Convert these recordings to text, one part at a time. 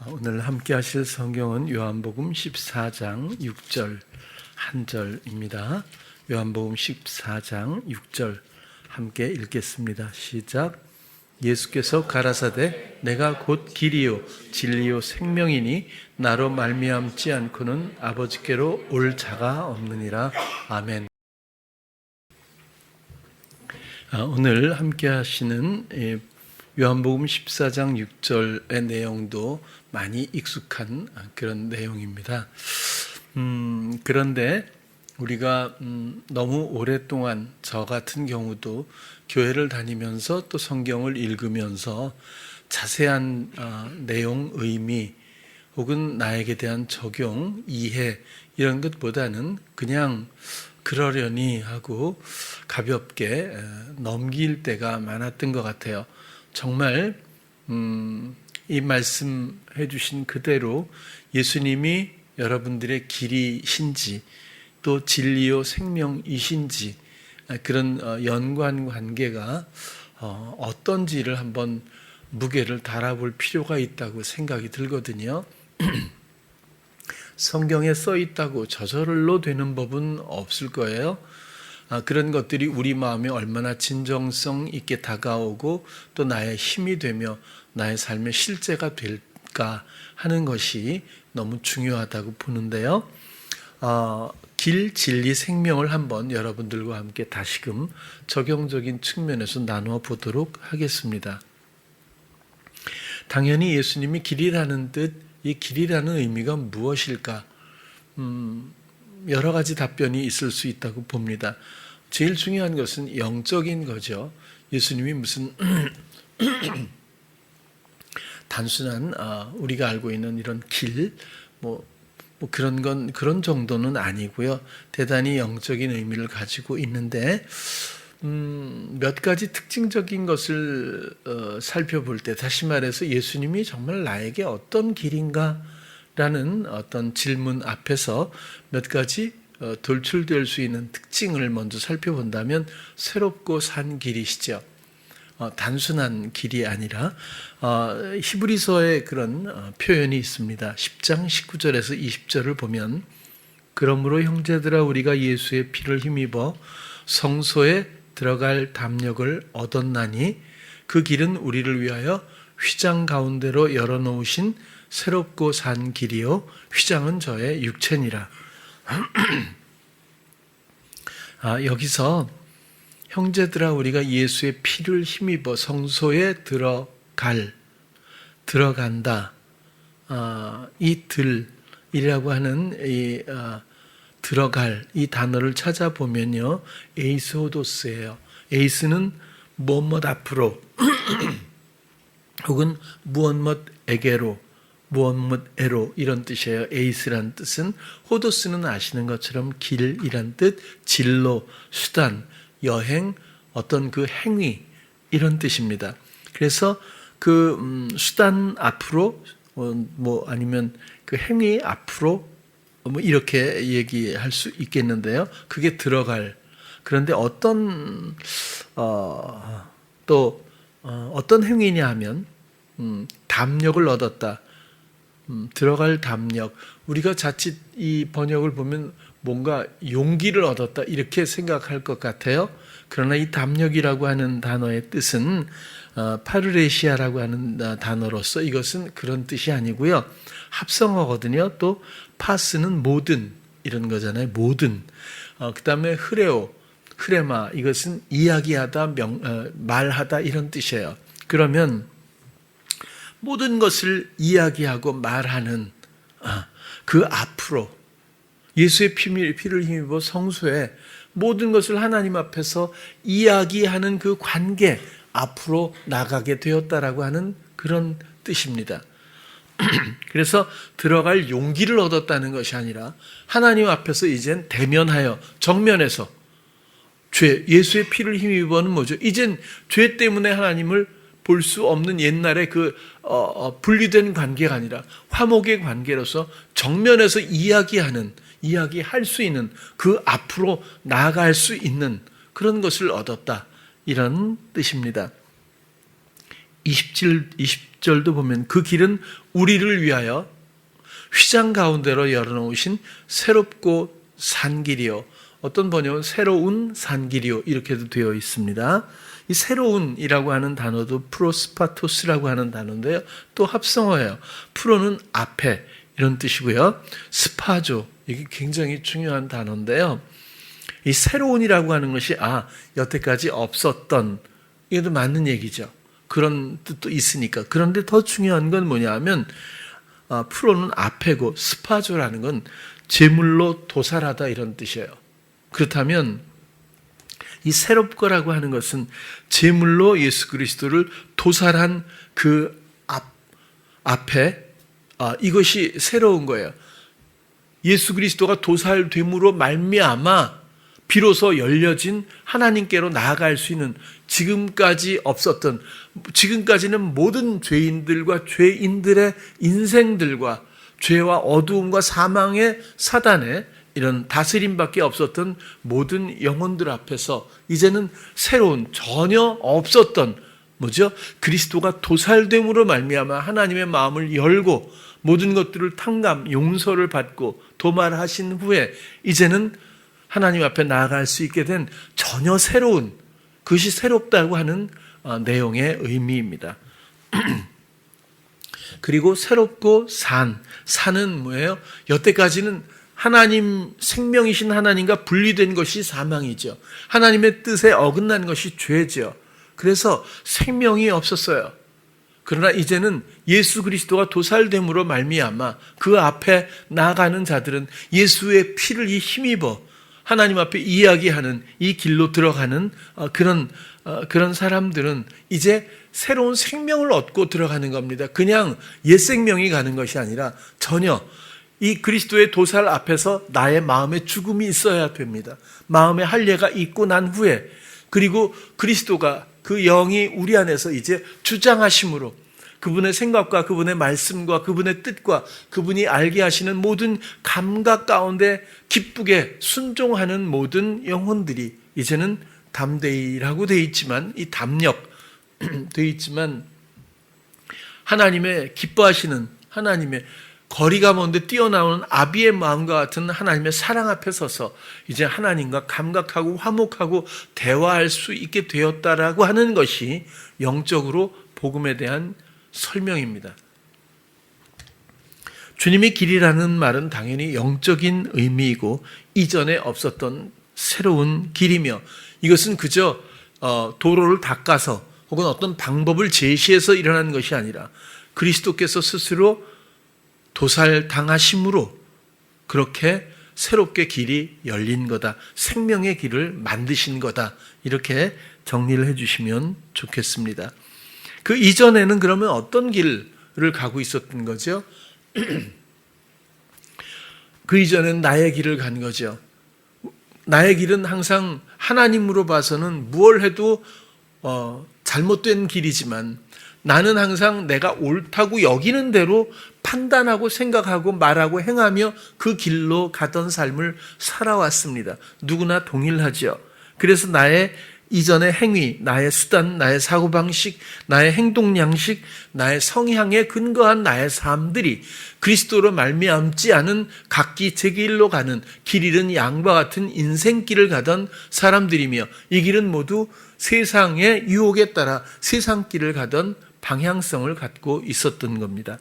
오늘 함께 하실 성경은 요한복음 14장 6절 한 절입니다. 요한복음 14장 6절 함께 읽겠습니다. 시작. 예수께서 가라사대 내가 곧 길이요 진리요 생명이니 나로 말미암지 않고는 아버지께로 올 자가 없느니라. 아멘. 오늘 함께 하시는 요한복음 14장 6절의 내용도 많이 익숙한 그런 내용입니다. 그런데 우리가 너무 오랫동안 저 같은 경우도 교회를 다니면서 또 성경을 읽으면서 자세한 내용, 의미 혹은 나에게 대한 적용, 이해 이런 것보다는 그냥 그러려니 하고 가볍게 넘길 때가 많았던 것 같아요. 정말 이 말씀해 주신 그대로 예수님이 여러분들의 길이신지 또 진리요 생명이신지 그런 연관 관계가 어떤지를 한번 무게를 달아볼 필요가 있다고 생각이 들거든요. 성경에 써 있다고 저절로 되는 법은 없을 거예요. 그런 것들이 우리 마음에 얼마나 진정성 있게 다가오고 또 나의 힘이 되며 나의 삶의 실제가 될까 하는 것이 너무 중요하다고 보는데요. 길, 진리, 생명을 한번 여러분들과 함께 다시금 적용적인 측면에서 나누어 보도록 하겠습니다. 당연히 예수님이 길이라는 뜻, 이 길이라는 의미가 무엇일까? 여러 가지 답변이 있을 수 있다고 봅니다. 제일 중요한 것은 영적인 거죠. 예수님이 무슨 단순한 우리가 알고 있는 이런 길, 그런 정도는 아니고요. 대단히 영적인 의미를 가지고 있는데 몇 가지 특징적인 것을 살펴볼 때, 다시 말해서 예수님이 정말 나에게 어떤 길인가라는 어떤 질문 앞에서 몇 가지 돌출될 수 있는 특징을 먼저 살펴본다면 새롭고 산 길이시죠. 단순한 길이 아니라 히브리서에 그런 표현이 있습니다. 10장 19절에서 20절을 보면 그러므로 형제들아 우리가 예수의 피를 힘입어 성소에 들어갈 담력을 얻었나니 그 길은 우리를 위하여 휘장 가운데로 열어놓으신 새롭고 산 길이요 휘장은 저의 육체니라. 여기서 형제들아 우리가 예수의 피를 힘입어 성소에 들어간다. 이 들이라고 하는 이 들어갈 이 단어를 찾아보면요. 에이스호도스예요. 에이스는 무엇 앞으로 혹은 무엇에게로 무엇에로 이런 뜻이에요. 에이스란 뜻은, 호도스는 아시는 것처럼 길이란 뜻, 진로, 수단, 여행, 어떤 그 행위 이런 뜻입니다. 그래서 그 수단 앞으로 아니면 그 행위 앞으로 이렇게 얘기할 수 있겠는데요. 그게 들어갈. 그런데 어떤 행위냐 하면 담력을 얻었다. 들어갈 담력. 우리가 자칫 이 번역을 보면 뭔가 용기를 얻었다 이렇게 생각할 것 같아요. 그러나 이 담력이라고 하는 단어의 뜻은 파르레시아라고 하는 단어로서 이것은 그런 뜻이 아니고요. 합성어거든요. 또 파스는 모든 이런 거잖아요. 모든. 그 다음에 흐레마 이것은 이야기하다, 말하다 이런 뜻이에요. 그러면 모든 것을 이야기하고 말하는 그 앞으로 예수의 피를 힘입어 성소에 모든 것을 하나님 앞에서 이야기하는 그 관계 앞으로 나가게 되었다라고 하는 그런 뜻입니다. 그래서 들어갈 용기를 얻었다는 것이 아니라 하나님 앞에서 이젠 대면하여 정면에서 예수의 피를 힘입어는 뭐죠? 이젠 죄 때문에 하나님을 볼 수 없는 옛날에 그 분리된 관계가 아니라 화목의 관계로서 정면에서 이야기할 수 있는 그 앞으로 나아갈 수 있는 그런 것을 얻었다. 이런 뜻입니다. 10절도 보면 그 길은 우리를 위하여 휘장 가운데로 열어놓으신 새롭고 산 길이요. 어떤 번역은 새로운 산 길이요. 이렇게도 되어 있습니다. 이 새로운이라고 하는 단어도 프로스파토스라고 하는 단어인데요. 또 합성어예요. 프로는 앞에 이런 뜻이고요. 스파조, 이게 굉장히 중요한 단어인데요. 이 새로운이라고 하는 것이 여태까지 없었던, 이것도 맞는 얘기죠. 그런 뜻도 있으니까. 그런데 더 중요한 건 뭐냐면 프로는 앞에고 스파조라는 건 제물로 도살하다 이런 뜻이에요. 그렇다면 이 새롭거라고 하는 것은 제물로 예수 그리스도를 도살한 그 앞에 이것이 새로운 거예요. 예수 그리스도가 도살됨으로 말미암아 비로소 열려진 하나님께로 나아갈 수 있는, 지금까지 없었던, 지금까지는 모든 죄인들과 죄인들의 인생들과 죄와 어두움과 사망의 사단의 이런 다스림밖에 없었던 모든 영혼들 앞에서 이제는 새로운, 전혀 없었던, 그리스도가 도살됨으로 말미암아 하나님의 마음을 열고 모든 것들을 탕감, 용서를 받고 도말하신 후에 이제는 하나님 앞에 나아갈 수 있게 된 전혀 새로운, 그것이 새롭다고 하는 내용의 의미입니다. 그리고 새롭고 산은 뭐예요? 여태까지는 하나님, 생명이신 하나님과 분리된 것이 사망이죠. 하나님의 뜻에 어긋난 것이 죄죠. 그래서 생명이 없었어요. 그러나 이제는 예수 그리스도가 도살됨으로 말미암아 그 앞에 나아가는 자들은 예수의 피를 힘입어 하나님 앞에 이야기하는 이 길로 들어가는 그런 사람들은 이제 새로운 생명을 얻고 들어가는 겁니다. 그냥 옛 생명이 가는 것이 아니라 전혀 이 그리스도의 도살 앞에서 나의 마음의 죽음이 있어야 됩니다. 마음의 할례가 있고 난 후에, 그리고 그리스도가 그 영이 우리 안에서 이제 주장하심으로 그분의 생각과 그분의 말씀과 그분의 뜻과 그분이 알게 하시는 모든 감각 가운데 기쁘게 순종하는 모든 영혼들이 이제는 담대히라고 되어 있지만, 이 담력 되어 있지만 하나님의 기뻐하시는, 하나님의 거리가 먼데 뛰어나오는 아비의 마음과 같은 하나님의 사랑 앞에 서서 이제 하나님과 감각하고 화목하고 대화할 수 있게 되었다라고 하는 것이 영적으로 복음에 대한 설명입니다. 주님의 길이라는 말은 당연히 영적인 의미이고 이전에 없었던 새로운 길이며, 이것은 그저 도로를 닦아서 혹은 어떤 방법을 제시해서 일어나는 것이 아니라 그리스도께서 스스로 도살당하심으로 그렇게 새롭게 길이 열린 거다. 생명의 길을 만드신 거다. 이렇게 정리를 해주시면 좋겠습니다. 그 이전에는 그러면 어떤 길을 가고 있었던 거죠? 그 이전엔 나의 길을 간 거죠. 나의 길은 항상 하나님으로 봐서는 무얼 해도 잘못된 길이지만 나는 항상 내가 옳다고 여기는 대로 판단하고 생각하고 말하고 행하며 그 길로 가던 삶을 살아왔습니다. 누구나 동일하죠. 그래서 나의 이전의 행위, 나의 수단, 나의 사고방식, 나의 행동 양식, 나의 성향에 근거한 나의 삶들이 그리스도로 말미암지 않은 각기 제 길로 가는 길 잃은 양과 같은 인생길을 가던 사람들이며, 이 길은 모두 세상의 유혹에 따라 세상길을 가던 방향성을 갖고 있었던 겁니다.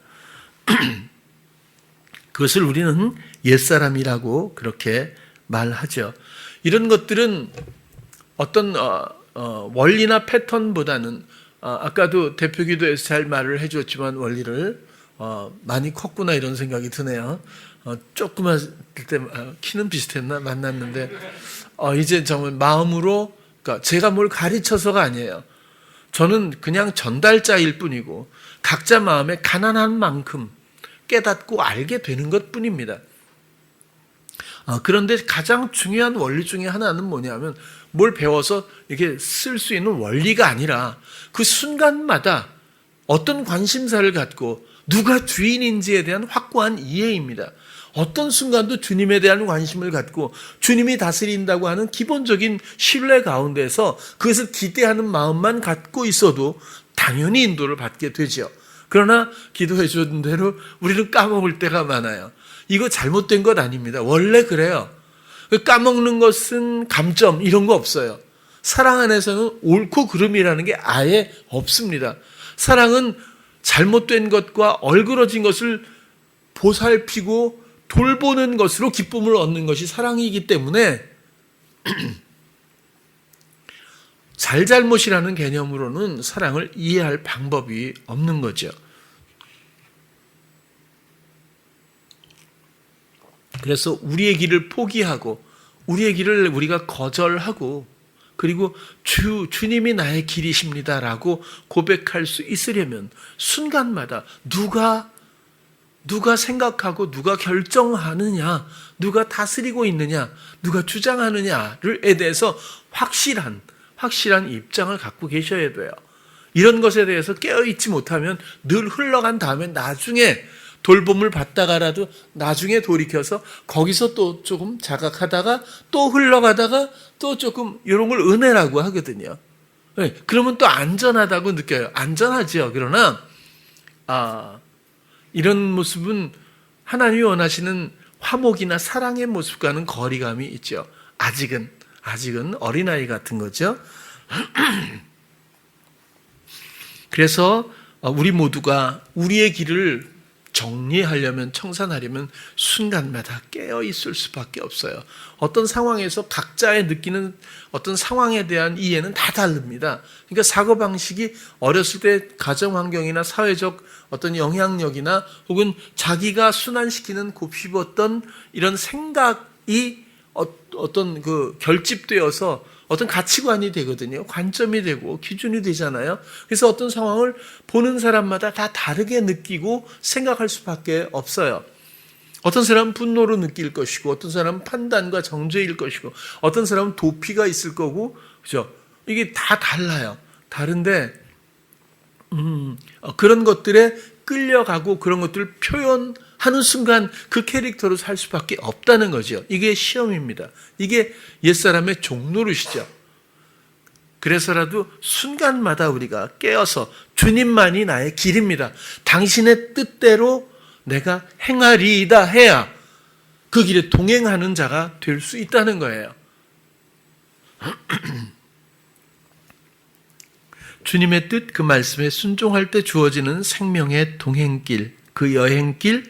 그것을 우리는 옛사람이라고 그렇게 말하죠. 이런 것들은 어떤 원리나 패턴보다는 아까도 대표기도에서 잘 말을 해줬지만 원리를 많이 컸구나 이런 생각이 드네요. 조그만 때 키는 비슷했나 만났는데 이제 정말 마음으로, 그러니까 제가 뭘 가르쳐서가 아니에요. 저는 그냥 전달자일 뿐이고 각자 마음에 가난한 만큼 깨닫고 알게 되는 것뿐입니다. 그런데 가장 중요한 원리 중에 하나는 뭐냐면, 뭘 배워서 이렇게 쓸 수 있는 원리가 아니라 그 순간마다 어떤 관심사를 갖고 누가 주인인지에 대한 확고한 이해입니다. 어떤 순간도 주님에 대한 관심을 갖고 주님이 다스린다고 하는 기본적인 신뢰 가운데서 그것을 기대하는 마음만 갖고 있어도 당연히 인도를 받게 되죠. 그러나 기도해 준 대로 우리는 까먹을 때가 많아요. 이거 잘못된 것 아닙니다. 원래 그래요. 까먹는 것은 감점 이런 거 없어요. 사랑 안에서는 옳고 그름이라는 게 아예 없습니다. 사랑은 잘못된 것과 얼그러진 것을 보살피고 돌보는 것으로 기쁨을 얻는 것이 사랑이기 때문에 잘잘못이라는 개념으로는 사랑을 이해할 방법이 없는 거죠. 그래서 우리의 길을 포기하고 우리의 길을 우리가 거절하고 그리고 주님이 나의 길이십니다라고 고백할 수 있으려면 순간마다 누가 생각하고 누가 결정하느냐, 누가 다스리고 있느냐, 누가 주장하느냐에 대해서 확실한 입장을 갖고 계셔야 돼요. 이런 것에 대해서 깨어있지 못하면 늘 흘러간 다음에 나중에 돌봄을 받다가라도 나중에 돌이켜서 거기서 또 조금 자각하다가 또 흘러가다가 또 조금 이런 걸 은혜라고 하거든요. 네, 그러면 또 안전하다고 느껴요. 안전하죠. 그러나 이런 모습은 하나님이 원하시는 화목이나 사랑의 모습과는 거리감이 있죠. 아직은 어린아이 같은 거죠. 그래서 우리 모두가 우리의 길을 정리하려면 청산하려면 순간마다 깨어 있을 수밖에 없어요. 어떤 상황에서 각자의 느끼는 어떤 상황에 대한 이해는 다 다릅니다. 그러니까 사고방식이 어렸을 때 가정 환경이나 사회적 어떤 영향력이나 혹은 자기가 순환시키는 곱씹었던 이런 생각이 어떤 그 결집되어서 어떤 가치관이 되거든요. 관점이 되고 기준이 되잖아요. 그래서 어떤 상황을 보는 사람마다 다 다르게 느끼고 생각할 수밖에 없어요. 어떤 사람은 분노로 느낄 것이고 어떤 사람은 판단과 정죄일 것이고 어떤 사람은 도피가 있을 거고 그죠? 이게 다 달라요. 다른데 그런 것들에 끌려가고 그런 것들을 표현하는 순간 그 캐릭터로 살 수밖에 없다는 거죠. 이게 시험입니다. 이게 옛사람의 종노릇이죠. 그래서라도 순간마다 우리가 깨어서 주님만이 나의 길입니다. 당신의 뜻대로 내가 행하리이다 해야 그 길에 동행하는 자가 될 수 있다는 거예요. 주님의 뜻, 그 말씀에 순종할 때 주어지는 생명의 동행길, 그 여행길,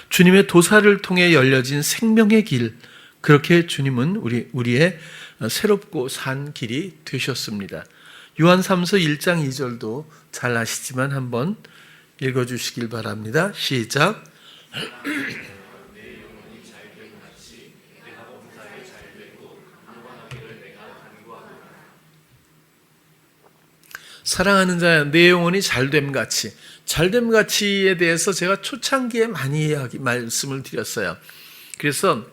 주님의 도사를 통해 열려진 생명의 길, 그렇게 주님은 우리의 새롭고 산 길이 되셨습니다. 요한삼서 1장 2절도 잘 아시지만 한번 읽어주시길 바랍니다. 시작. 사랑하는 자야 내 영혼이 잘됨같이. 잘됨같이에 대해서 제가 초창기에 많이 말씀을 드렸어요. 그래서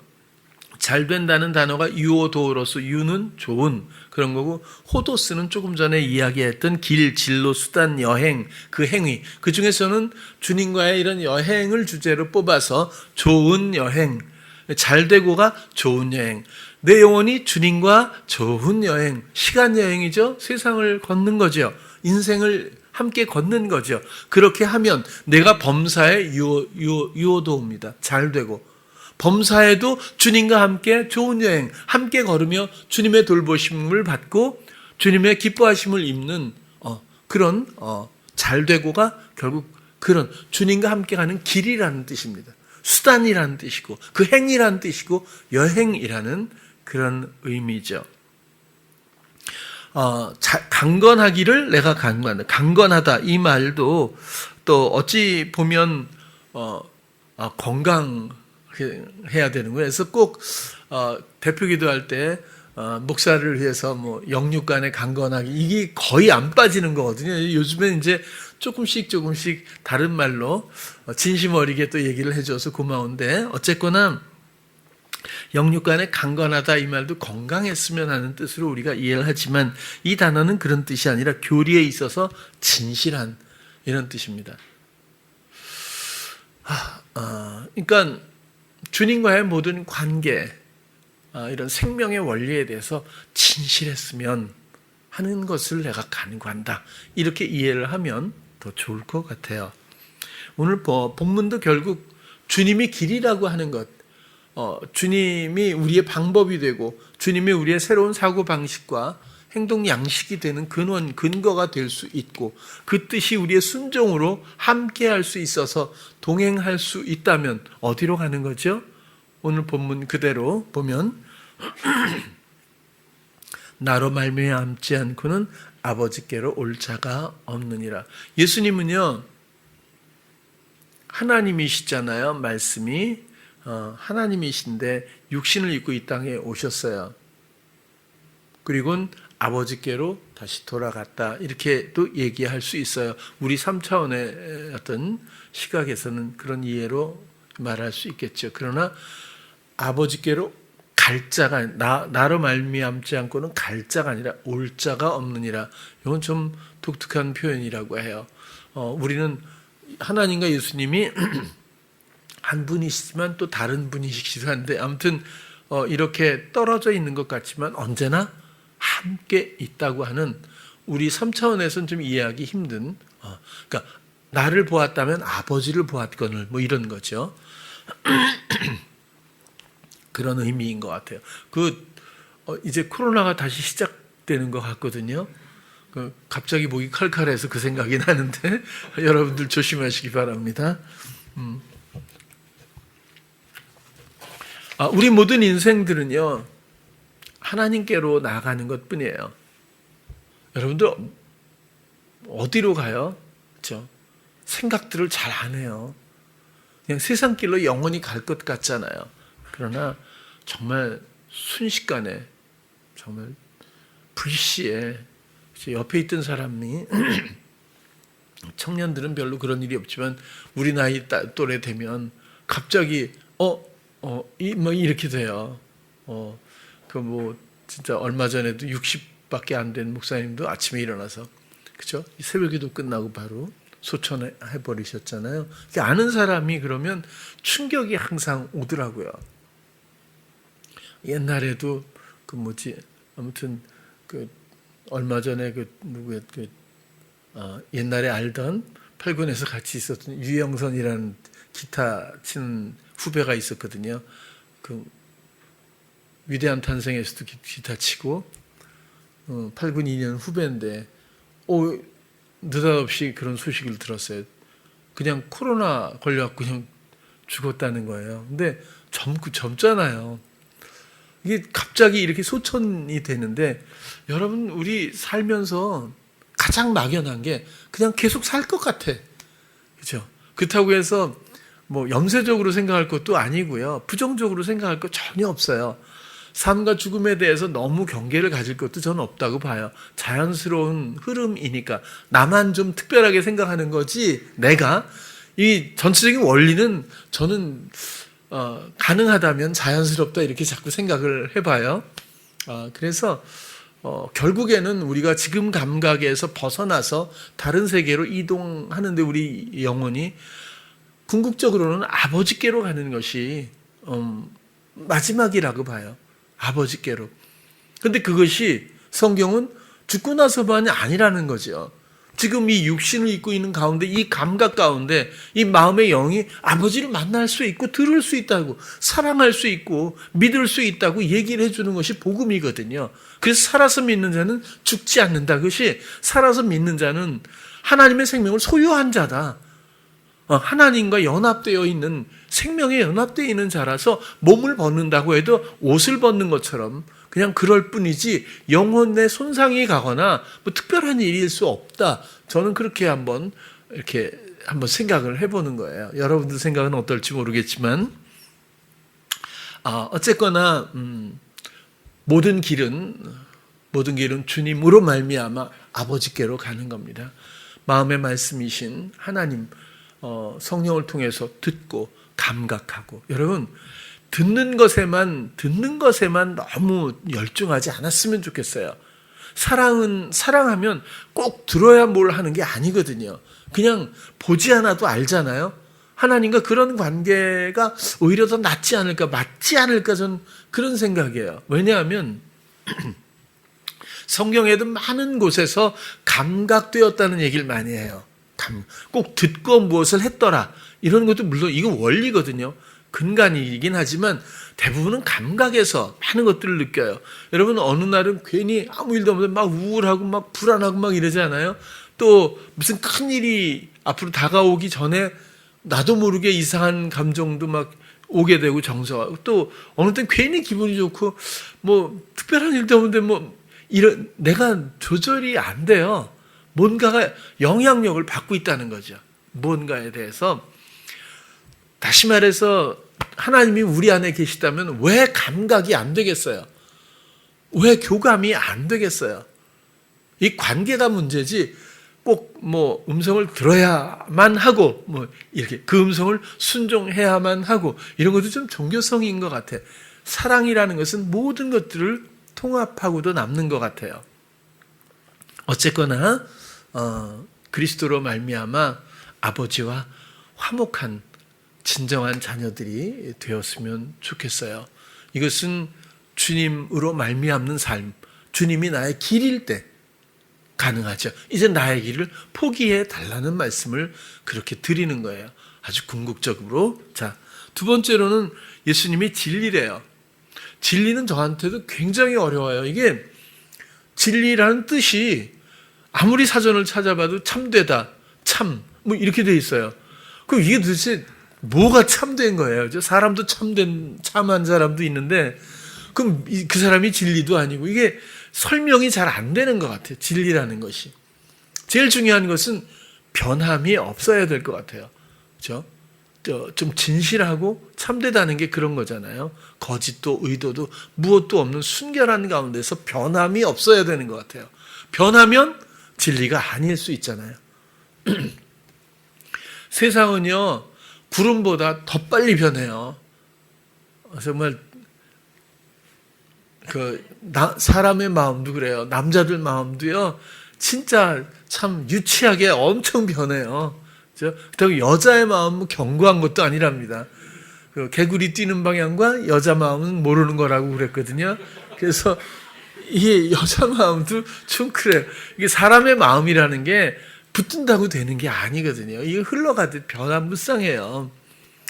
잘된다는 단어가 유오도로서 유는 좋은 그런 거고 호도스는 조금 전에 이야기했던 길, 진로, 수단, 여행, 그 행위. 그 중에서는 주님과의 이런 여행을 주제로 뽑아서 좋은 여행, 잘되고가 좋은 여행. 내 영혼이 주님과 좋은 여행, 시간 여행이죠. 세상을 걷는 거죠. 인생을 함께 걷는 거죠. 그렇게 하면 내가 범사에 유오도입니다. 잘되고. 범사에도 주님과 함께 좋은 여행, 함께 걸으며 주님의 돌보심을 받고 주님의 기뻐하심을 입는 그런 잘되고가 결국 그런 주님과 함께 가는 길이라는 뜻입니다. 수단이라는 뜻이고 그 행이라는 뜻이고 여행이라는 그런 의미죠. 강건하기를 내가 강건하다. 강건하다 이 말도 또 어찌 보면 건강해야 되는 거예요. 그래서 꼭 대표 기도할 때 목사를 위해서 뭐 영육간에 강건하기 이게 거의 안 빠지는 거거든요. 요즘엔 이제 조금씩 다른 말로 진심 어리게 또 얘기를 해줘서 고마운데 어쨌거나 영육간에 강건하다 이 말도 건강했으면 하는 뜻으로 우리가 이해를 하지만 이 단어는 그런 뜻이 아니라 교리에 있어서 진실한 이런 뜻입니다. 그러니까 주님과의 모든 관계, 이런 생명의 원리에 대해서 진실했으면 하는 것을 내가 간구한다. 이렇게 이해를 하면 더 좋을 것 같아요. 오늘 본문도 결국 주님이 길이라고 하는 것, 주님이 우리의 방법이 되고 주님이 우리의 새로운 사고방식과 행동 양식이 되는 근거가 될 수 있고 그 뜻이 우리의 순종으로 함께할 수 있어서 동행할 수 있다면 어디로 가는 거죠? 오늘 본문 그대로 보면 나로 말미암지 않고는 아버지께로 올 자가 없느니라. 예수님은요 하나님이시잖아요. 말씀이 하나님이신데 육신을 입고 이 땅에 오셨어요. 그리고는 아버지께로 다시 돌아갔다. 이렇게 또 얘기할 수 있어요. 우리 3차원의 어떤 시각에서는 그런 이해로 말할 수 있겠죠. 그러나 아버지께로 갈 자가 나로 말미암지 않고는 갈 자가 아니라 올 자가 없느니라. 이건 좀 독특한 표현이라고 해요. 우리는 하나님과 예수님이 한 분이시지만 또 다른 분이시기도 한데 아무튼 이렇게 떨어져 있는 것 같지만 언제나 함께 있다고 하는 우리 3차원에서는 좀 이해하기 힘든 그러니까 나를 보았다면 아버지를 보았거늘 뭐 이런 거죠. 그런 의미인 것 같아요. 이제 코로나가 다시 시작되는 것 같거든요. 갑자기 목이 칼칼해서 그 생각이 나는데 여러분들 조심하시기 바랍니다. 우리 모든 인생들은요 하나님께로 나아가는 것뿐이에요. 여러분들 어디로 가요? 그렇죠? 생각들을 잘 안 해요. 그냥 세상 길로 영원히 갈 것 같잖아요. 그러나 정말 순식간에 정말 불시에 옆에 있던 사람이 청년들은 별로 그런 일이 없지만 우리 나이 또래 되면 갑자기 이렇게 돼요. 진짜 얼마 전에도 60밖에 안 된 목사님도 아침에 일어나서 그죠? 새벽기도 끝나고 바로 소천해 버리셨잖아요. 아는 사람이 그러면 충격이 항상 오더라고요. 옛날에도 아무튼 얼마 전에 옛날에 알던 8군에서 같이 있었던 유영선이라는 기타 치는 후배가 있었거든요. 위대한 탄생에서도 기타 치고 8군 2년 후배인데 느닷없이 그런 소식을 들었어요. 그냥 코로나 걸려갖고 그냥 죽었다는 거예요. 근데 젊잖아요. 이게 갑자기 이렇게 소천이 되는데 여러분 우리 살면서 가장 막연한 게 그냥 계속 살 것 같아. 그렇죠? 그렇다고 해서 염세적으로 생각할 것도 아니고요. 부정적으로 생각할 것 전혀 없어요. 삶과 죽음에 대해서 너무 경계를 가질 것도 저는 없다고 봐요. 자연스러운 흐름이니까 나만 좀 특별하게 생각하는 거지 내가 이 전체적인 원리는 저는 가능하다면 자연스럽다 이렇게 자꾸 생각을 해봐요. 그래서 결국에는 우리가 지금 감각에서 벗어나서 다른 세계로 이동하는데 우리 영혼이 궁극적으로는 아버지께로 가는 것이 마지막이라고 봐요. 아버지께로. 그런데 그것이 성경은 죽고 나서만이 아니라는 거죠. 지금 이 육신을 입고 있는 가운데 이 감각 가운데 이 마음의 영이 아버지를 만날 수 있고 들을 수 있다고 사랑할 수 있고 믿을 수 있다고 얘기를 해주는 것이 복음이거든요. 그래서 살아서 믿는 자는 죽지 않는다. 그것이 살아서 믿는 자는 하나님의 생명을 소유한 자다. 하나님과 연합되어 있는 생명에 연합되어 있는 자라서 몸을 벗는다고 해도 옷을 벗는 것처럼 그냥 그럴 뿐이지 영혼의 손상이 가거나 특별한 일일 수 없다. 저는 그렇게 한번 생각을 해보는 거예요. 여러분들 생각은 어떨지 모르겠지만 어쨌거나 모든 길은 주님으로 말미암아 아버지께로 가는 겁니다. 마음의 말씀이신 하나님 성령을 통해서 듣고 감각하고 여러분 듣는 것에만 너무 열중하지 않았으면 좋겠어요. 사랑하면 꼭 들어야 뭘 하는 게 아니거든요. 그냥 보지 않아도 알잖아요. 하나님과 그런 관계가 오히려 더 낫지 않을까, 맞지 않을까 저는 그런 생각이에요. 왜냐하면 성경에도 많은 곳에서 감각되었다는 얘기를 많이 해요. 꼭 듣고 무엇을 했더라. 이런 것도 물론 이거 원리거든요. 근간이긴 하지만 대부분은 감각에서 많은 것들을 느껴요. 여러분 어느 날은 괜히 아무 일도 없는데 막 우울하고 막 불안하고 막 이러지 않아요? 또 무슨 큰 일이 앞으로 다가오기 전에 나도 모르게 이상한 감정도 막 오게 되고 정서하고 또 어느 땐 괜히 기분이 좋고 뭐 특별한 일도 없는데 뭐 이런 내가 조절이 안 돼요. 뭔가가 영향력을 받고 있다는 거죠. 뭔가에 대해서. 다시 말해서 하나님이 우리 안에 계시다면 왜 감각이 안 되겠어요? 왜 교감이 안 되겠어요? 이 관계가 문제지 꼭 뭐 음성을 들어야만 하고 뭐 이렇게 그 음성을 순종해야만 하고 이런 것도 좀 종교성인 것 같아. 사랑이라는 것은 모든 것들을 통합하고도 남는 것 같아요. 어쨌거나 그리스도로 말미암아 아버지와 화목한 진정한 자녀들이 되었으면 좋겠어요. 이것은 주님으로 말미암는 삶, 주님이 나의 길일 때 가능하죠. 이제 나의 길을 포기해 달라는 말씀을 그렇게 드리는 거예요. 아주 궁극적으로. 자, 두 번째로는 예수님이 진리래요. 진리는 저한테도 굉장히 어려워요. 이게 진리라는 뜻이 아무리 사전을 찾아봐도 참되다, 참, 뭐 이렇게 돼 있어요. 그럼 이게 도대체 뭐가 참된 거예요? 사람도 참한 사람도 있는데, 그럼 그 사람이 진리도 아니고, 이게 설명이 잘 안 되는 것 같아요. 진리라는 것이. 제일 중요한 것은 변함이 없어야 될 것 같아요. 그렇죠? 좀 진실하고 참되다는 게 그런 거잖아요. 거짓도 의도도 무엇도 없는 순결한 가운데서 변함이 없어야 되는 것 같아요. 변하면 진리가 아닐 수 있잖아요. 세상은요, 구름보다 더 빨리 변해요. 정말 사람의 마음도 그래요. 남자들 마음도요, 진짜 참 유치하게 엄청 변해요. 그렇다고 여자의 마음은 견고한 것도 아니랍니다. 개구리 뛰는 방향과 여자 마음은 모르는 거라고 그랬거든요. 그래서 이게 여자 마음도 좀 그래요. 이게 사람의 마음이라는 게 붙든다고 되는 게 아니거든요. 이게 흘러가듯 변화무쌍해요.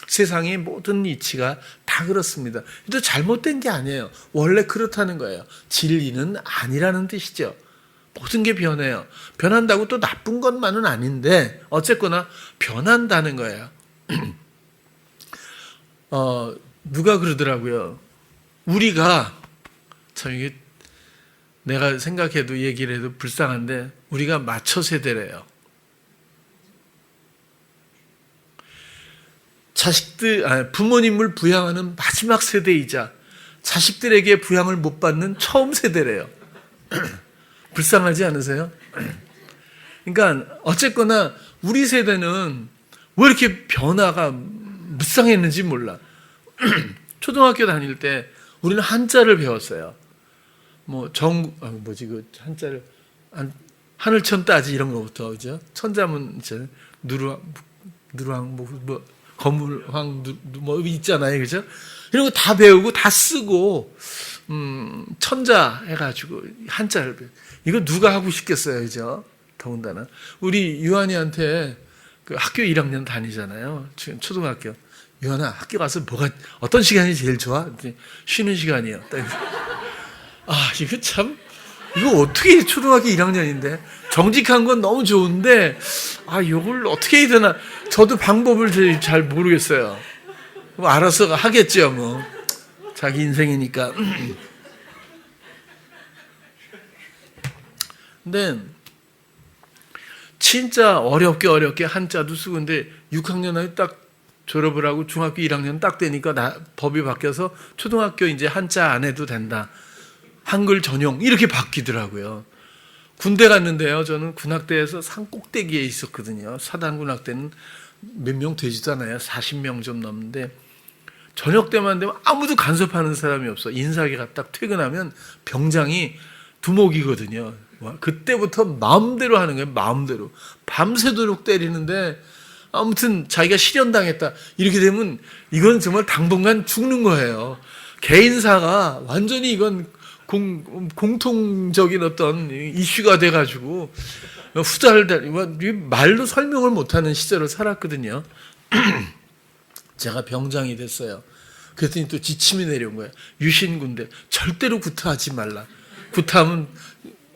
세상의 모든 이치가 다 그렇습니다. 또 잘못된 게 아니에요. 원래 그렇다는 거예요. 진리는 아니라는 뜻이죠. 모든 게 변해요. 변한다고 또 나쁜 것만은 아닌데 어쨌거나 변한다는 거예요. 누가 그러더라고요. 우리가 참 이게 내가 생각해도 얘기를 해도 불쌍한데 우리가 마초 세대래요. 부모님을 부양하는 마지막 세대이자 자식들에게 부양을 못 받는 처음 세대래요. 불쌍하지 않으세요? 그러니까 어쨌거나 우리 세대는 왜 이렇게 변화가 무쌍했는지 몰라. 초등학교 다닐 때 우리는 한자를 배웠어요. 한자를 하늘천 따지 이런 거부터 그죠? 천자문 누르왕 거물황 뭐 있잖아요, 그죠? 이런 거 다 배우고 다 쓰고 천자 해가지고 한자를 배워. 이거 누가 하고 싶겠어요, 그죠? 더군다나 우리 유한이한테 그 학교 1학년 다니잖아요. 지금 초등학교. 유한아, 학교 가서 어떤 시간이 제일 좋아? 쉬는 시간이요. 이거 어떻게 초등학교 1학년인데 정직한 건 너무 좋은데 이걸 어떻게 해야 되나? 저도 방법을 잘 모르겠어요. 뭐 알아서 하겠죠, 뭐 자기 인생이니까. 근데 진짜 어렵게 한자도 쓰고 근데 6학년에 딱 졸업을 하고 중학교 1학년 딱 되니까 법이 바뀌어서 초등학교 이제 한자 안 해도 된다. 한글 전용 이렇게 바뀌더라고요. 군대 갔는데요. 저는 군악대에서 산 꼭대기에 있었거든요. 사단 군악대는 몇 명 되지도 않아요. 40명 좀 넘는데 저녁 때만 되면 아무도 간섭하는 사람이 없어. 인사기가 딱 퇴근하면 병장이 두목이거든요. 그때부터 마음대로 하는 거예요. 마음대로. 밤새도록 때리는데 아무튼 자기가 실현당했다. 이렇게 되면 이건 정말 당분간 죽는 거예요. 개인사가 완전히 이건 공통적인 어떤 이슈가 돼가지고 후달달 말로 설명을 못하는 시절을 살았거든요. 제가 병장이 됐어요. 그랬더니 또 지침이 내려온 거예요. 유신군대 절대로 구타하지 말라. 구타하면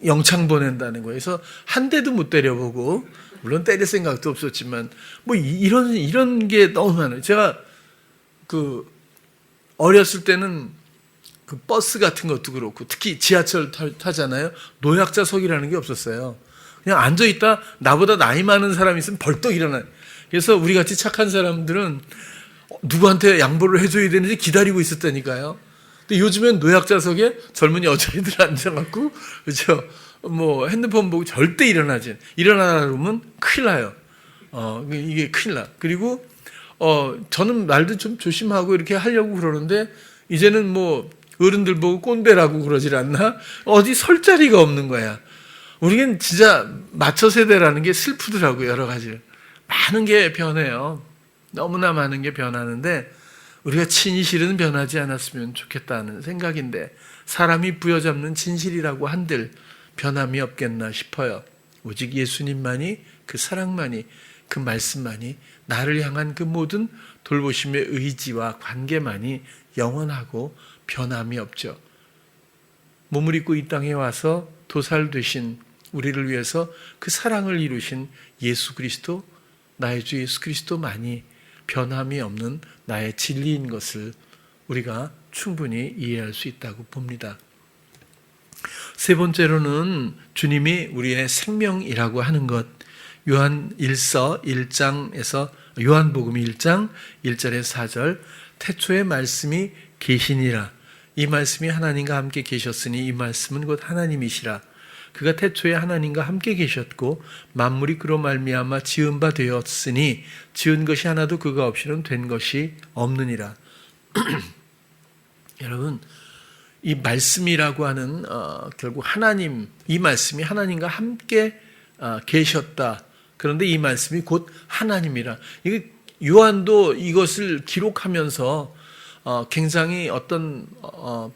영창 보낸다는 거예요. 그래서 한 대도 못 때려보고, 물론 때릴 생각도 없었지만 뭐 이런 게 너무 많아요. 제가 그 어렸을 때는 그 버스 같은 것도 그렇고, 특히 지하철 타잖아요. 노약자석이라는 게 없었어요. 그냥 앉아 있다 나보다 나이 많은 사람이 있으면 벌떡 일어나요. 그래서 우리 같이 착한 사람들은 누구한테 양보를 해줘야 되는지 기다리고 있었다니까요. 근데 요즘엔 노약자석에 젊은 여자애들 앉아갖고, 그죠? 뭐 핸드폰 보고 절대 일어나라 그러면 큰일 나요. 이게 큰일 나. 그리고 저는 말도 좀 조심하고 이렇게 하려고 그러는데, 이제는 뭐 어른들 보고 꼰대라고 그러질 않나? 어디 설 자리가 없는 거야. 우리는 진짜 마처 세대라는 게 슬프더라고요. 여러 가지 많은 게 변해요. 너무나 많은 게 변하는데 우리가 진실은 변하지 않았으면 좋겠다는 생각인데, 사람이 부여잡는 진실이라고 한들 변함이 없겠나 싶어요. 오직 예수님만이, 그 사랑만이, 그 말씀만이, 나를 향한 그 모든 돌보심의 의지와 관계만이 영원하고 변함이 없죠. 몸을 입고 이 땅에 와서 도살되신 우리를 위해서 그 사랑을 이루신 예수 그리스도, 나의 주 예수 그리스도만이 변함이 없는 나의 진리인 것을 우리가 충분히 이해할 수 있다고 봅니다. 세 번째로는 주님이 우리의 생명이라고 하는 것. 요한 1서 1장에서, 요한복음 1장 1절에서 4절, 태초에 말씀이 계시니라. 이 말씀이 하나님과 함께 계셨으니 이 말씀은 곧 하나님이시라. 그가 태초에 하나님과 함께 계셨고 만물이 그로 말미암아 지은 바 되었으니 지은 것이 하나도 그가 없이는 된 것이 없느니라. 여러분, 이 말씀이라고 하는 결국 하나님, 이 말씀이 하나님과 함께 계셨다. 그런데 이 말씀이 곧 하나님이라. 이게 요한도 이것을 기록하면서 굉장히 어떤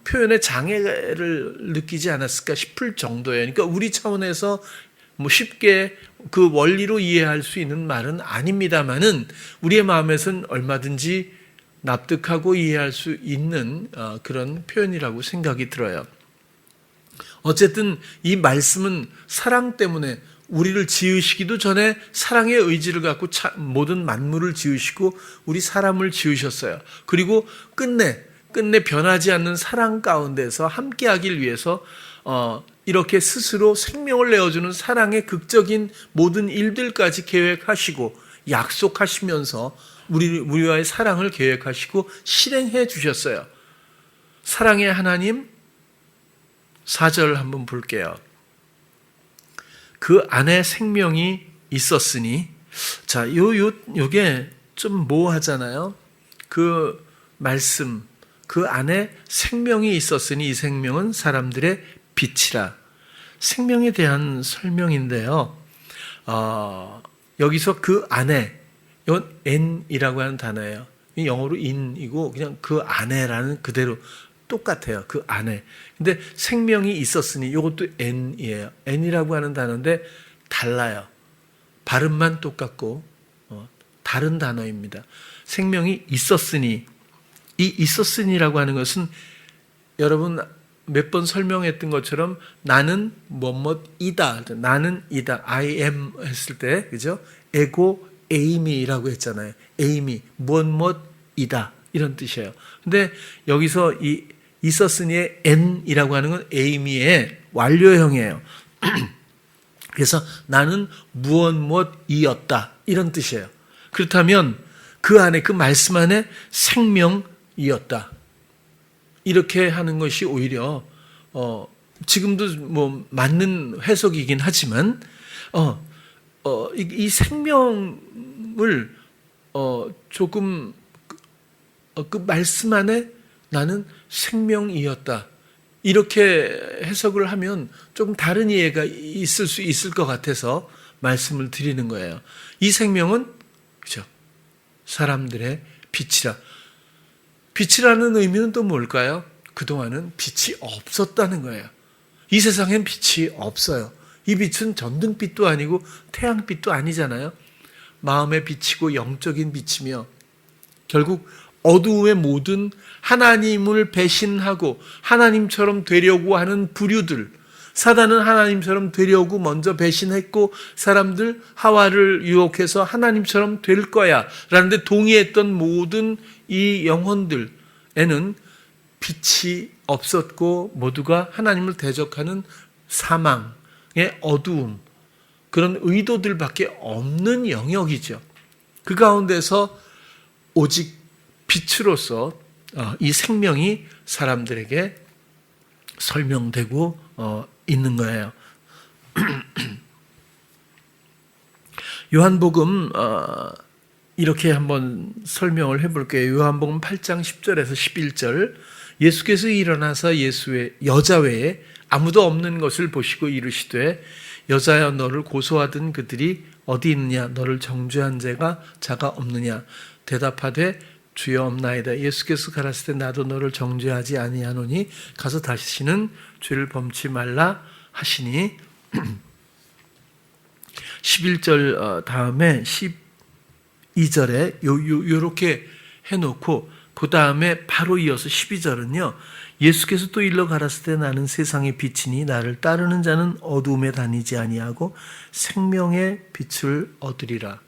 표현의 장애를 느끼지 않았을까 싶을 정도예요. 그러니까 우리 차원에서 뭐 쉽게 그 원리로 이해할 수 있는 말은 아닙니다만은 우리의 마음에서는 얼마든지 납득하고 이해할 수 있는 그런 표현이라고 생각이 들어요. 어쨌든 이 말씀은 사랑 때문에 우리를 지으시기도 전에 사랑의 의지를 갖고 모든 만물을 지으시고 우리 사람을 지으셨어요. 그리고 끝내 변하지 않는 사랑 가운데서 함께하길 위해서 이렇게 스스로 생명을 내어주는 사랑의 극적인 모든 일들까지 계획하시고 약속하시면서 우리와의 사랑을 계획하시고 실행해 주셨어요. 사랑의 하나님, 4절 한번 볼게요. 그 안에 생명이 있었으니, 자, 요게 좀 모호하잖아요. 그 말씀, 그 안에 생명이 있었으니 이 생명은 사람들의 빛이라. 생명에 대한 설명인데요. 여기서 그 안에, 이건 n이라고 하는 단어예요. 영어로 in이고 그냥 그 안에라는 그대로 똑같아요. 그 안에. 근데 생명이 있었으니 이것도 n이에요. n이라고 하는 단어인데 달라요. 발음만 똑같고 다른 단어입니다. 생명이 있었으니, 이 있었으니라고 하는 것은 여러분 몇 번 설명했던 것처럼 나는 뭐뭐이다. 나는 이다. I am 했을 때, 그죠? 에고 에이미라고 했잖아요. 에이미, 뭐뭐이다. 이런 뜻이에요. 근데 여기서 이 있었으니의 n이라고 하는 건 에이미의 완료형이에요. 그래서 나는 무엇이었다. 이런 뜻이에요. 그렇다면 그 안에, 그 말씀 안에 생명이었다. 이렇게 하는 것이 오히려 지금도 뭐 맞는 해석이긴 하지만 이 생명을 조금 그 말씀 안에 나는 생명이었다. 이렇게 해석을 하면 조금 다른 이해가 있을 수 있을 것 같아서 말씀을 드리는 거예요. 이 생명은 그죠? 사람들의 빛이라. 빛이라는 의미는 또 뭘까요? 그동안은 빛이 없었다는 거예요. 이 세상엔 빛이 없어요. 이 빛은 전등빛도 아니고 태양빛도 아니잖아요. 마음의 빛이고 영적인 빛이며 결국 어두움의 모든 하나님을 배신하고 하나님처럼 되려고 하는 부류들, 사단은 하나님처럼 되려고 먼저 배신했고 사람들 하와를 유혹해서 하나님처럼 될 거야 라는데 동의했던 모든 이 영혼들에는 빛이 없었고 모두가 하나님을 대적하는 사망의 어두움, 그런 의도들밖에 없는 영역이죠. 그 가운데서 오직 빛으로서 이 생명이 사람들에게 설명되고 있는 거예요. 요한복음 이렇게 한번 설명을 해볼게요. 요한복음 8장 10절에서 11절, 예수께서 일어나서 예수의 여자 외에 아무도 없는 것을 보시고 이르시되 여자여 너를 고소하던 그들이 어디 있느냐, 너를 정죄한 자가 없느냐. 대답하되 주여 없나이다. 예수께서 가라사대 나도 너를 정죄하지 아니하노니 가서 다시는 죄를 범치 말라 하시니 11절 다음에 12절에 요렇게 해놓고 그 다음에 바로 이어서 12절은요. 예수께서 또 일러 가라사대 나는 세상의 빛이니 나를 따르는 자는 어두움에 다니지 아니하고 생명의 빛을 얻으리라.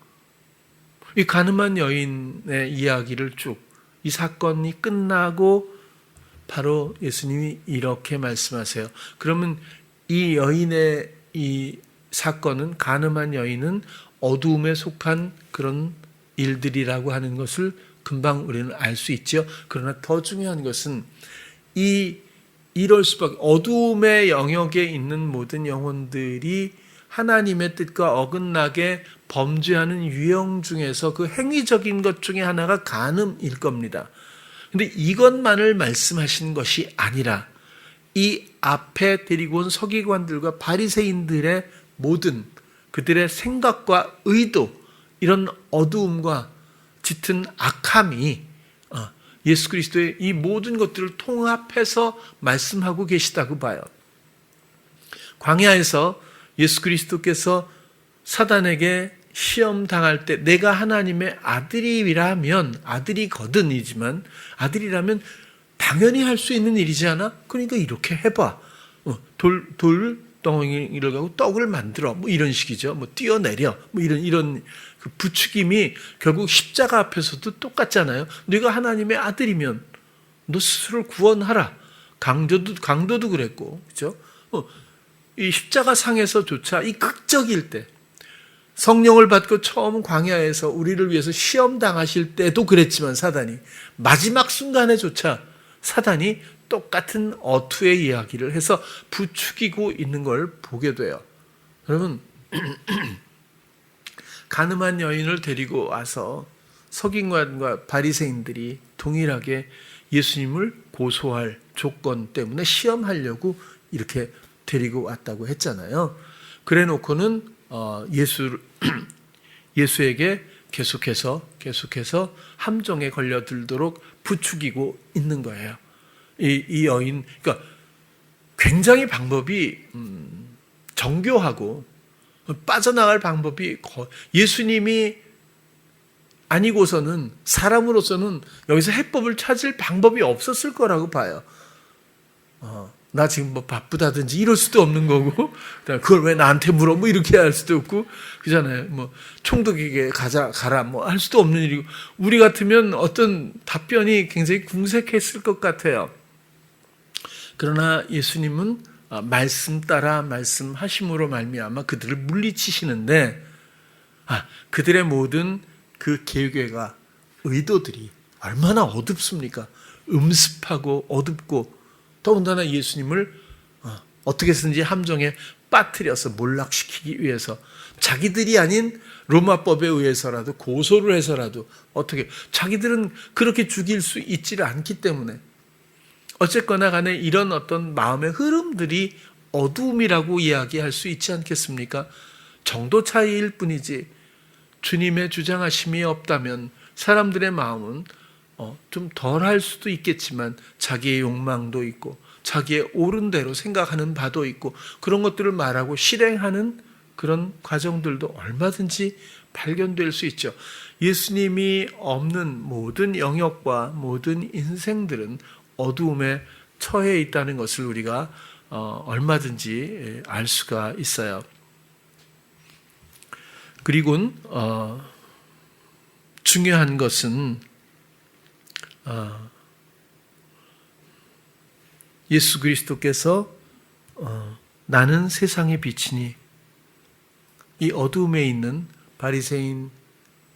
이 가늠한 여인의 이야기를 쭉, 이 사건이 끝나고 바로 예수님이 이렇게 말씀하세요. 그러면 이 여인의 이 사건은, 가늠한 여인은 어두움에 속한 그런 일들이라고 하는 것을 금방 우리는 알 수 있죠. 그러나 더 중요한 것은 이럴 수밖에, 어두움의 영역에 있는 모든 영혼들이 하나님의 뜻과 어긋나게 범죄하는 유형 중에서 그 행위적인 것 중에 하나가 간음일 겁니다. 근데 이것만을 말씀하신 것이 아니라 이 앞에 데리고 온 서기관들과 바리새인들의 모든 그들의 생각과 의도, 이런 어두움과 짙은 악함이 예수 그리스도의 이 모든 것들을 통합해서 말씀하고 계시다고 봐요. 광야에서 예수 그리스도께서 사단에게 시험 당할 때 내가 하나님의 아들이라면, 아들이거든이지만 아들이라면 당연히 할 수 있는 일이지 않아? 그러니까 이렇게 해봐. 돌 덩어리를 가고 떡을 만들어. 뭐 이런 식이죠. 뭐 뛰어내려. 뭐 이런 그 부추김이 결국 십자가 앞에서도 똑같잖아요. 네가 하나님의 아들이면 너 스스로를 구원하라. 강도도 그랬고, 그렇죠? 이 십자가 상에서조차 이 극적일 때, 성령을 받고 처음 광야에서 우리를 위해서 시험 당하실 때도 그랬지만 사단이 마지막 순간에조차 사단이 똑같은 어투의 이야기를 해서 부추기고 있는 걸 보게 돼요. 여러분, 가늠한 여인을 데리고 와서 서기관과 바리새인들이 동일하게 예수님을 고소할 조건 때문에 시험하려고 이렇게 데리고 왔다고 했잖아요. 그래 놓고는 예수에게 계속해서 함정에 걸려들도록 부추기고 있는 거예요. 이 여인, 그러니까 굉장히 방법이 정교하고 빠져나갈 방법이, 예수님이 아니고서는 사람으로서는 여기서 해법을 찾을 방법이 없었을 거라고 봐요. 나 지금 뭐 바쁘다든지 이럴 수도 없는 거고, 그걸 왜 나한테 물어? 뭐 이렇게 할 수도 없고, 그잖아요. 뭐 총독에게 가라 뭐 할 수도 없는 일이고, 우리 같으면 어떤 답변이 굉장히 궁색했을 것 같아요. 그러나 예수님은 말씀 따라 말씀하심으로 말미암아 그들을 물리치시는데, 그들의 모든 그 계획과 의도들이 얼마나 어둡습니까? 음습하고 어둡고, 더군다나 예수님을 어떻게 해서든지 함정에 빠뜨려서 몰락시키기 위해서 자기들이 아닌 로마법에 의해서라도 고소를 해서라도 어떻게, 자기들은 그렇게 죽일 수 있지를 않기 때문에, 어쨌거나 간에 이런 어떤 마음의 흐름들이 어두움이라고 이야기할 수 있지 않겠습니까? 정도 차이일 뿐이지 주님의 주장하심이 없다면 사람들의 마음은 좀 덜 할 수도 있겠지만 자기의 욕망도 있고 자기의 옳은 대로 생각하는 바도 있고 그런 것들을 말하고 실행하는 그런 과정들도 얼마든지 발견될 수 있죠. 예수님이 없는 모든 영역과 모든 인생들은 어두움에 처해 있다는 것을 우리가 얼마든지 알 수가 있어요. 그리고 중요한 것은 예수 그리스도께서 나는 세상의 빛이니 이 어두움에 있는 바리새인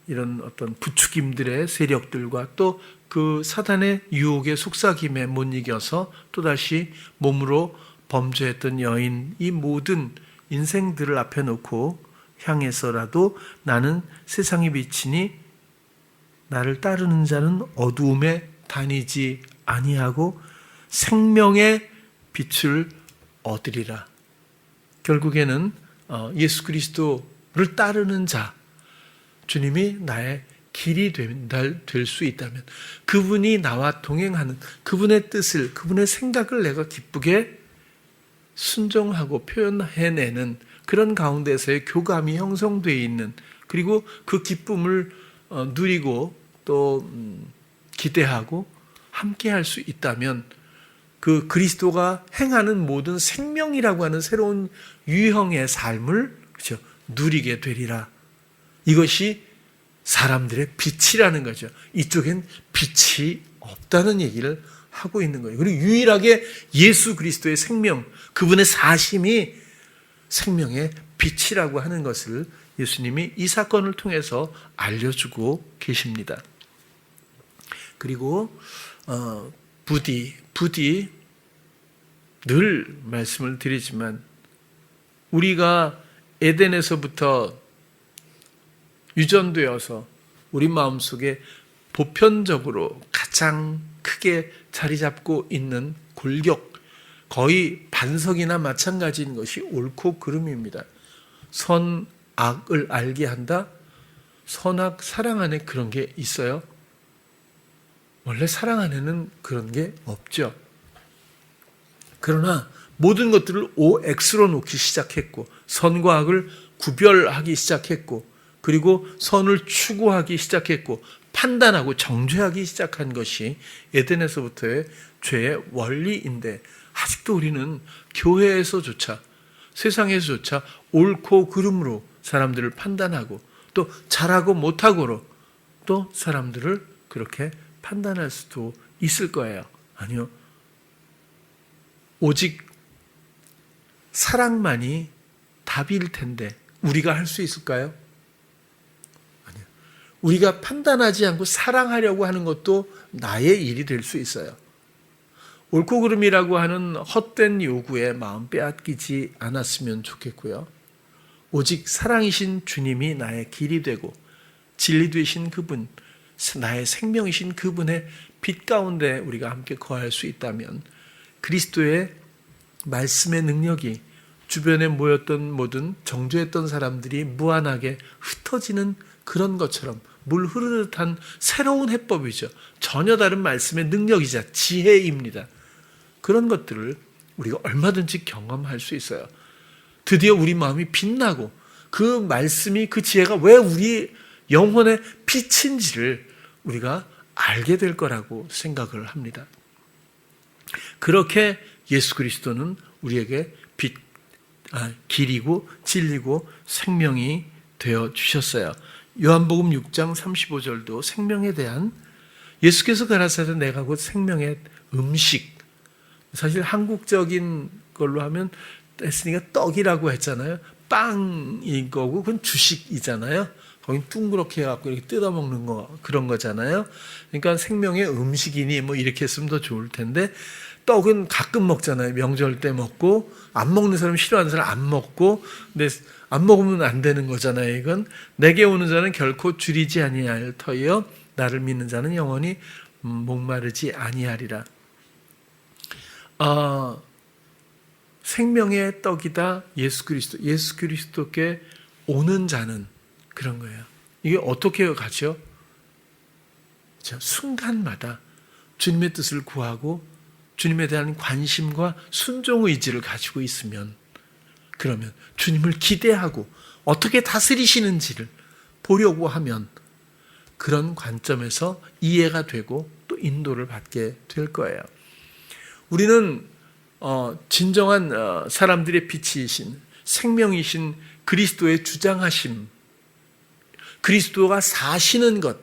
이런 어떤 부추김들의 세력들과 또 그 사단의 유혹의 속삭임에 못 이겨서 또다시 몸으로 범죄했던 여인, 이 모든 인생들을 앞에 놓고 향해서라도 나는 세상의 빛이니 나를 따르는 자는 어두움에 다니지 아니하고 생명의 빛을 얻으리라. 결국에는 예수 그리스도를 따르는 자, 주님이 나의 길이 될 수 있다면 그분이 나와 동행하는 그분의 뜻을, 그분의 생각을 내가 기쁘게 순종하고 표현해내는 그런 가운데서의 교감이 형성되어 있는, 그리고 그 기쁨을 누리고 또 기대하고 함께 할 수 있다면 그 그리스도가 행하는 모든 생명이라고 하는 새로운 유형의 삶을 그렇죠, 누리게 되리라. 이것이 사람들의 빛이라는 거죠. 이쪽엔 빛이 없다는 얘기를 하고 있는 거예요. 그리고 유일하게 예수 그리스도의 생명, 그분의 사심이 생명의 빛이라고 하는 것을 예수님이 이 사건을 통해서 알려주고 계십니다. 그리고 부디 늘 말씀을 드리지만 우리가 에덴에서부터 유전되어서 우리 마음속에 보편적으로 가장 크게 자리 잡고 있는 골격, 거의 반석이나 마찬가지인 것이 옳고 그름입니다. 선악을 알게 한다? 선악 사랑 안에 그런 게 있어요? 원래 사랑 안에는 그런 게 없죠. 그러나 모든 것들을 OX로 놓기 시작했고 선과 악을 구별하기 시작했고 그리고 선을 추구하기 시작했고 판단하고 정죄하기 시작한 것이 에덴에서부터의 죄의 원리인데 아직도 우리는 교회에서조차 세상에서조차 옳고 그름으로 사람들을 판단하고 또 잘하고 못하고로 또 사람들을 그렇게 판단할 수도 있을 거예요. 아니요. 오직 사랑만이 답일 텐데 우리가 할 수 있을까요? 아니요. 우리가 판단하지 않고 사랑하려고 하는 것도 나의 일이 될 수 있어요. 옳고 그름이라고 하는 헛된 요구에 마음 빼앗기지 않았으면 좋겠고요. 오직 사랑이신 주님이 나의 길이 되고 진리 되신 그분, 나의 생명이신 그분의 빛 가운데 우리가 함께 거할 수 있다면 그리스도의 말씀의 능력이 주변에 모였던 모든 정죄했던 사람들이 무한하게 흩어지는 그런 것처럼 물 흐르듯 한 새로운 해법이죠. 전혀 다른 말씀의 능력이자 지혜입니다. 그런 것들을 우리가 얼마든지 경험할 수 있어요. 드디어 우리 마음이 빛나고 그 말씀이, 그 지혜가 왜 우리 영혼의 빛인지를 우리가 알게 될 거라고 생각을 합니다. 그렇게 예수 그리스도는 우리에게 길이고 진리고 생명이 되어 주셨어요. 요한복음 6장 35절도 생명에 대한, 예수께서 가라사대 내가 곧 생명의 음식, 사실 한국적인 걸로 하면 했으니까 떡이라고 했잖아요. 빵인 거고 그건 주식이잖아요. 거긴 둥그렇게 해갖고 이렇게 뜯어먹는 거, 그런 거잖아요. 그러니까 생명의 음식이니 뭐 이렇게 했으면 더 좋을 텐데, 떡은 가끔 먹잖아요. 명절 때 먹고, 안 먹는 사람, 싫어하는 사람 안 먹고, 근데 안 먹으면 안 되는 거잖아요. 이건 내게 오는 자는 결코 줄이지 아니할 터이요 나를 믿는 자는 영원히 목마르지 아니하리라. 생명의 떡이다 예수 그리스도. 예수 그리스도께 오는 자는 그런 거예요. 이게 어떻게 가죠? 순간마다 주님의 뜻을 구하고 주님에 대한 관심과 순종 의지를 가지고 있으면, 그러면 주님을 기대하고 어떻게 다스리시는지를 보려고 하면 그런 관점에서 이해가 되고 또 인도를 받게 될 거예요. 우리는 진정한 사람들의 빛이신 생명이신 그리스도의 주장하심, 그리스도가 사시는 것,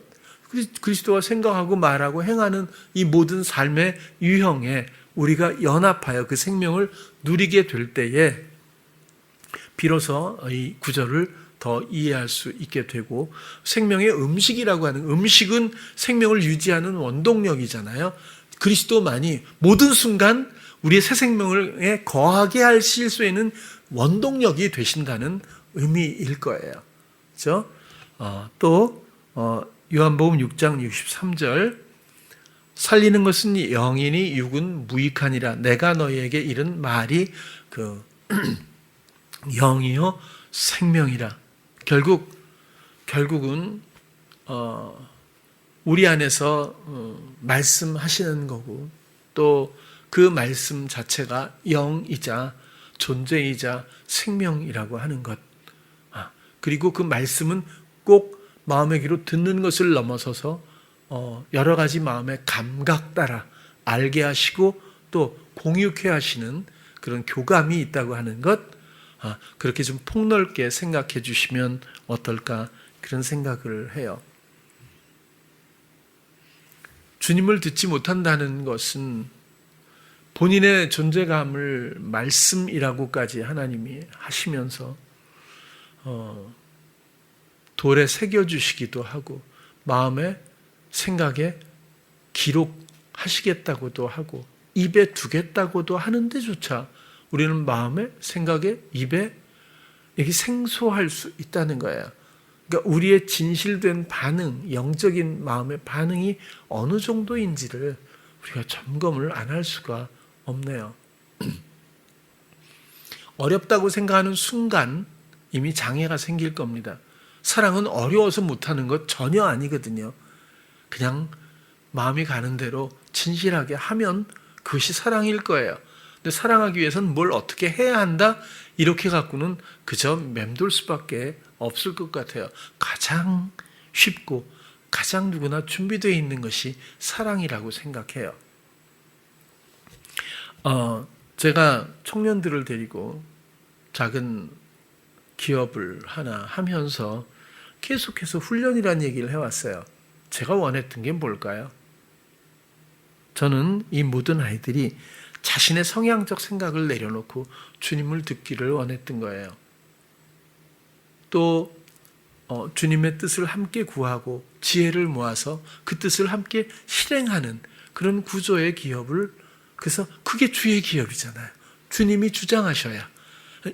그리스도가 생각하고 말하고 행하는 이 모든 삶의 유형에 우리가 연합하여 그 생명을 누리게 될 때에 비로소 이 구절을 더 이해할 수 있게 되고, 생명의 음식이라고 하는, 음식은 생명을 유지하는 원동력이잖아요. 그리스도만이 모든 순간 우리의 새 생명에 거하게 하실 수 있는 원동력이 되신다는 의미일 거예요. 그렇죠? 또 요한복음 6장 63절, 살리는 것은 영이니 육은 무익하니라. 내가 너희에게 이른 말이 그 영이요 생명이라. 결국은 우리 안에서 말씀하시는 거고, 또 그 말씀 자체가 영이자 존재이자 생명이라고 하는 것. 그리고 그 말씀은 꼭 마음의 귀로 듣는 것을 넘어서서 여러 가지 마음의 감각 따라 알게 하시고 또 공유케 하시는 그런 교감이 있다고 하는 것, 그렇게 좀 폭넓게 생각해 주시면 어떨까, 그런 생각을 해요. 주님을 듣지 못한다는 것은 본인의 존재감을 말씀이라고까지 하나님이 하시면서 돌에 새겨주시기도 하고 마음에 생각에 기록하시겠다고도 하고 입에 두겠다고도 하는데조차 우리는 마음에 생각에 입에 이게 생소할 수 있다는 거예요. 그러니까 우리의 진실된 반응, 영적인 마음의 반응이 어느 정도인지를 우리가 점검을 안 할 수가 없네요. 어렵다고 생각하는 순간 이미 장애가 생길 겁니다. 사랑은 어려워서 못하는 것 전혀 아니거든요. 그냥 마음이 가는 대로 진실하게 하면 그것이 사랑일 거예요. 근데 사랑하기 위해서는 뭘 어떻게 해야 한다? 이렇게 갖고는 그저 맴돌 수밖에 없을 것 같아요. 가장 쉽고 가장 누구나 준비되어 있는 것이 사랑이라고 생각해요. 제가 청년들을 데리고 작은 기업을 하나 하면서 계속해서 훈련이라는 얘기를 해왔어요. 제가 원했던 게 뭘까요? 저는 이 모든 아이들이 자신의 성향적 생각을 내려놓고 주님을 듣기를 원했던 거예요. 또 주님의 뜻을 함께 구하고 지혜를 모아서 그 뜻을 함께 실행하는 그런 구조의 기업을, 그래서 그게 주의 기업이잖아요. 주님이 주장하셔야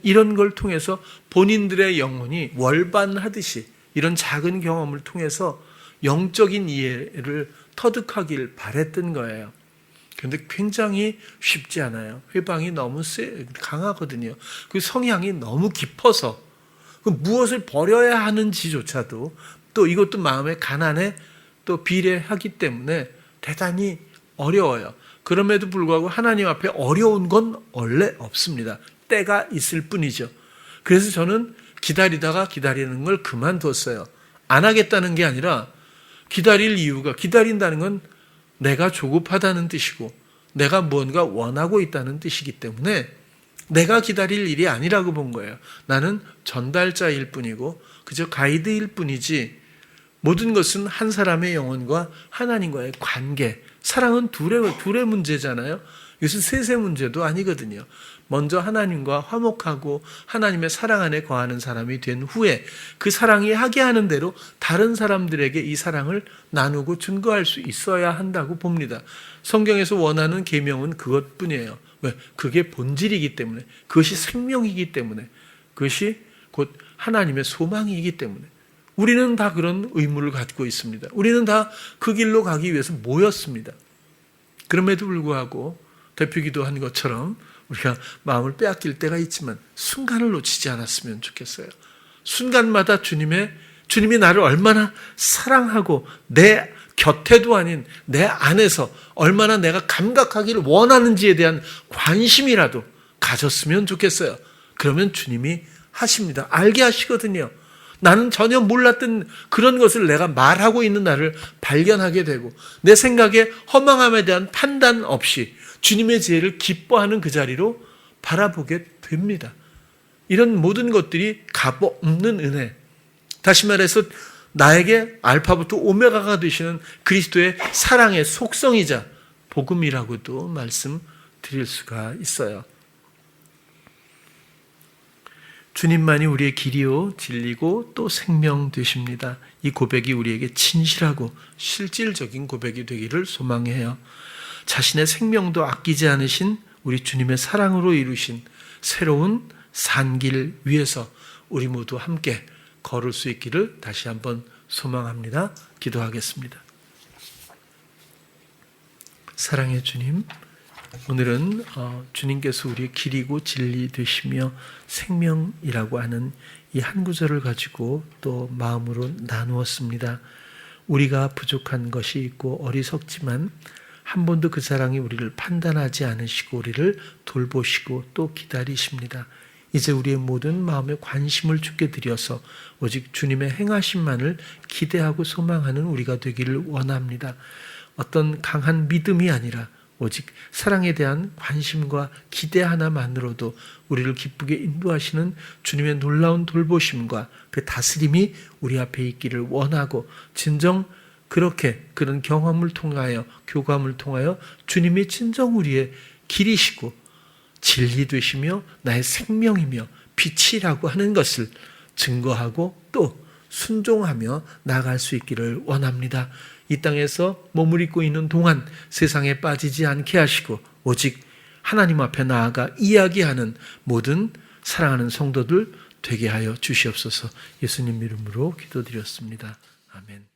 이런 걸 통해서 본인들의 영혼이 월반하듯이 이런 작은 경험을 통해서 영적인 이해를 터득하길 바랬던 거예요. 그런데 굉장히 쉽지 않아요. 회방이 너무 강하거든요. 그 성향이 너무 깊어서 그 무엇을 버려야 하는지조차도, 또 이것도 마음의 가난에 또 비례하기 때문에 대단히 어려워요. 그럼에도 불구하고 하나님 앞에 어려운 건 원래 없습니다. 때가 있을 뿐이죠. 그래서 저는 기다리다가 기다리는 걸 그만뒀어요. 안 하겠다는 게 아니라 기다릴 이유가, 기다린다는 건 내가 조급하다는 뜻이고 내가 무언가 원하고 있다는 뜻이기 때문에 내가 기다릴 일이 아니라고 본 거예요. 나는 전달자일 뿐이고 그저 가이드일 뿐이지, 모든 것은 한 사람의 영혼과 하나님과의 관계, 사랑은 둘의 문제잖아요. 이것은 셋의 문제도 아니거든요. 먼저 하나님과 화목하고 하나님의 사랑 안에 거하는 사람이 된 후에 그 사랑이 하게 하는 대로 다른 사람들에게 이 사랑을 나누고 증거할 수 있어야 한다고 봅니다. 성경에서 원하는 계명은 그것뿐이에요. 왜? 그게 본질이기 때문에, 그것이 생명이기 때문에, 그것이 곧 하나님의 소망이기 때문에 우리는 다 그런 의무를 갖고 있습니다. 우리는 다 그 길로 가기 위해서 모였습니다. 그럼에도 불구하고 대표기도 한 것처럼 우리가 마음을 빼앗길 때가 있지만 순간을 놓치지 않았으면 좋겠어요. 순간마다 주님이 나를 얼마나 사랑하고 내 곁에도 아닌 내 안에서 얼마나 내가 감각하기를 원하는지에 대한 관심이라도 가졌으면 좋겠어요. 그러면 주님이 하십니다. 알게 하시거든요. 나는 전혀 몰랐던 그런 것을 내가 말하고 있는 나를 발견하게 되고 내 생각에 허망함에 대한 판단 없이 주님의 지혜를 기뻐하는 그 자리로 바라보게 됩니다. 이런 모든 것들이 값 없는 은혜. 다시 말해서 나에게 알파부터 오메가가 되시는 그리스도의 사랑의 속성이자 복음이라고도 말씀드릴 수가 있어요. 주님만이 우리의 길이요 진리고 또 생명 되십니다. 이 고백이 우리에게 진실하고 실질적인 고백이 되기를 소망해요. 자신의 생명도 아끼지 않으신 우리 주님의 사랑으로 이루신 새로운 산길 위에서 우리 모두 함께 걸을 수 있기를 다시 한번 소망합니다. 기도하겠습니다. 사랑의 주님, 오늘은 주님께서 우리의 길이고 진리 되시며 생명이라고 하는 이 한 구절을 가지고 또 마음으로 나누었습니다. 우리가 부족한 것이 있고 어리석지만 한 번도 그 사랑이 우리를 판단하지 않으시고 우리를 돌보시고 또 기다리십니다. 이제 우리의 모든 마음에 관심을 주께 드려서 오직 주님의 행하심만을 기대하고 소망하는 우리가 되기를 원합니다. 어떤 강한 믿음이 아니라 오직 사랑에 대한 관심과 기대 하나만으로도 우리를 기쁘게 인도하시는 주님의 놀라운 돌보심과 그 다스림이 우리 앞에 있기를 원하고 진정 그렇게 그런 경험을 통하여 교감을 통하여 주님이 진정 우리의 길이시고 진리 되시며 나의 생명이며 빛이라고 하는 것을 증거하고 또 순종하며 나아갈 수 있기를 원합니다. 이 땅에서 몸을 입고 있는 동안 세상에 빠지지 않게 하시고 오직 하나님 앞에 나아가 이야기하는 모든 사랑하는 성도들 되게 하여 주시옵소서. 예수님 이름으로 기도드렸습니다. 아멘.